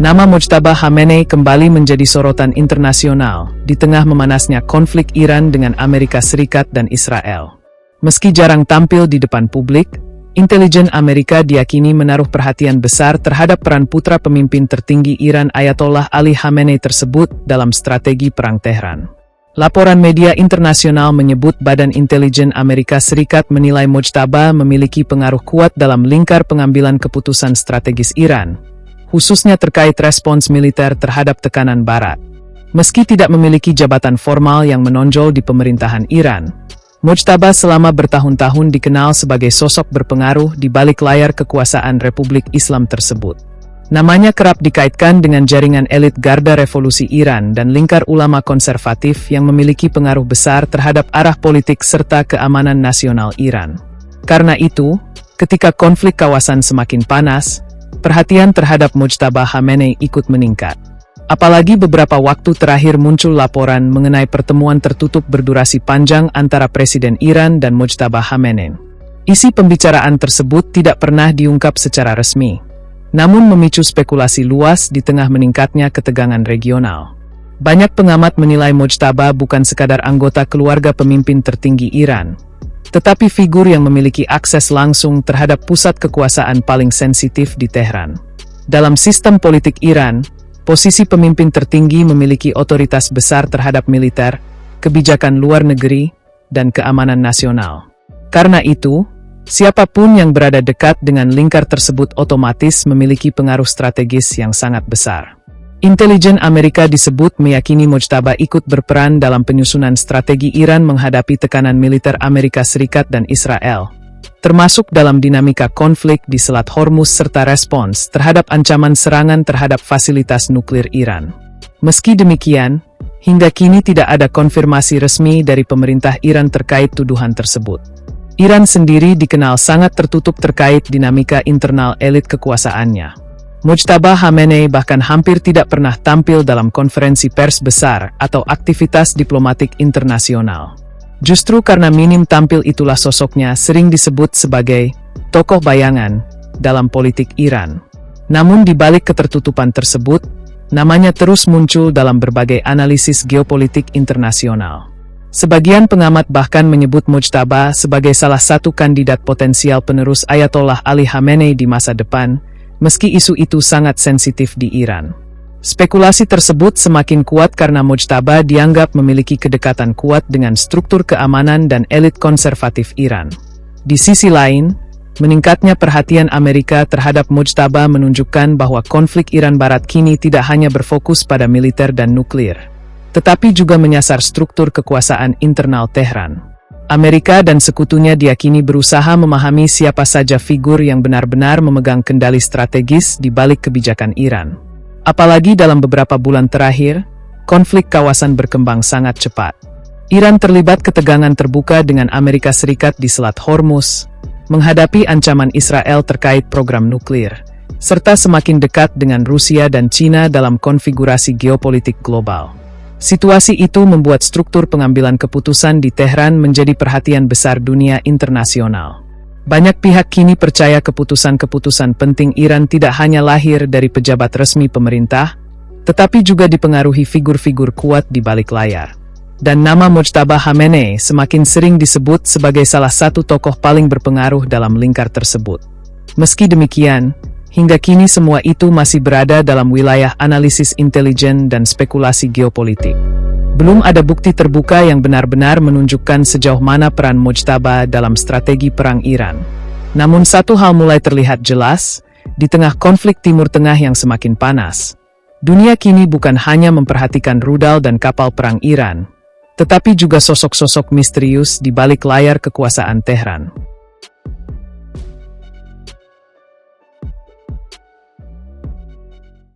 Nama Mojtaba Khamenei kembali menjadi sorotan internasional di tengah memanasnya konflik Iran dengan Amerika Serikat dan Israel. Meski jarang tampil di depan publik, intelijen Amerika diyakini menaruh perhatian besar terhadap peran putra pemimpin tertinggi Iran Ayatollah Ali Khamenei tersebut dalam strategi perang Tehran. Laporan media internasional menyebut Badan Intelijen Amerika Serikat menilai Mojtaba memiliki pengaruh kuat dalam lingkar pengambilan keputusan strategis Iran, khususnya terkait respons militer terhadap tekanan Barat. Meski tidak memiliki jabatan formal yang menonjol di pemerintahan Iran, Mojtaba selama bertahun-tahun dikenal sebagai sosok berpengaruh di balik layar kekuasaan Republik Islam tersebut. Namanya kerap dikaitkan dengan jaringan elit Garda Revolusi Iran dan lingkar ulama konservatif yang memiliki pengaruh besar terhadap arah politik serta keamanan nasional Iran. Karena itu, ketika konflik kawasan semakin panas, perhatian terhadap Mojtaba Khamenei ikut meningkat. Apalagi beberapa waktu terakhir muncul laporan mengenai pertemuan tertutup berdurasi panjang antara Presiden Iran dan Mojtaba Khamenei. Isi pembicaraan tersebut tidak pernah diungkap secara resmi, namun memicu spekulasi luas di tengah meningkatnya ketegangan regional. Banyak pengamat menilai Mojtaba bukan sekadar anggota keluarga pemimpin tertinggi Iran, tetapi figur yang memiliki akses langsung terhadap pusat kekuasaan paling sensitif di Tehran. Dalam sistem politik Iran, posisi pemimpin tertinggi memiliki otoritas besar terhadap militer, kebijakan luar negeri, dan keamanan nasional. Karena itu, siapapun yang berada dekat dengan lingkar tersebut otomatis memiliki pengaruh strategis yang sangat besar. Intelijen Amerika disebut meyakini Mojtaba ikut berperan dalam penyusunan strategi Iran menghadapi tekanan militer Amerika Serikat dan Israel, termasuk dalam dinamika konflik di Selat Hormuz serta respons terhadap ancaman serangan terhadap fasilitas nuklir Iran. Meski demikian, hingga kini tidak ada konfirmasi resmi dari pemerintah Iran terkait tuduhan tersebut. Iran sendiri dikenal sangat tertutup terkait dinamika internal elit kekuasaannya. Mojtaba Khamenei bahkan hampir tidak pernah tampil dalam konferensi pers besar atau aktivitas diplomatik internasional. Justru karena minim tampil itulah sosoknya sering disebut sebagai tokoh bayangan dalam politik Iran. Namun di balik ketertutupan tersebut, namanya terus muncul dalam berbagai analisis geopolitik internasional. Sebagian pengamat bahkan menyebut Mojtaba sebagai salah satu kandidat potensial penerus Ayatollah Ali Khamenei di masa depan, meski isu itu sangat sensitif di Iran. Spekulasi tersebut semakin kuat karena Mojtaba dianggap memiliki kedekatan kuat dengan struktur keamanan dan elit konservatif Iran. Di sisi lain, meningkatnya perhatian Amerika terhadap Mojtaba menunjukkan bahwa konflik Iran Barat kini tidak hanya berfokus pada militer dan nuklir, tetapi juga menyasar struktur kekuasaan internal Tehran. Amerika dan sekutunya diyakini berusaha memahami siapa saja figur yang benar-benar memegang kendali strategis di balik kebijakan Iran. Apalagi dalam beberapa bulan terakhir, konflik kawasan berkembang sangat cepat. Iran terlibat ketegangan terbuka dengan Amerika Serikat di Selat Hormuz, menghadapi ancaman Israel terkait program nuklir, serta semakin dekat dengan Rusia dan China dalam konfigurasi geopolitik global. Situasi itu membuat struktur pengambilan keputusan di Tehran menjadi perhatian besar dunia internasional. Banyak pihak kini percaya keputusan-keputusan penting Iran tidak hanya lahir dari pejabat resmi pemerintah, tetapi juga dipengaruhi figur-figur kuat di balik layar. Dan nama Mojtaba Khamenei semakin sering disebut sebagai salah satu tokoh paling berpengaruh dalam lingkar tersebut. Meski demikian, hingga kini semua itu masih berada dalam wilayah analisis intelijen dan spekulasi geopolitik. Belum ada bukti terbuka yang benar-benar menunjukkan sejauh mana peran Mojtaba dalam strategi perang Iran. Namun satu hal mulai terlihat jelas, di tengah konflik Timur Tengah yang semakin panas, dunia kini bukan hanya memperhatikan rudal dan kapal perang Iran, tetapi juga sosok-sosok misterius di balik layar kekuasaan Tehran.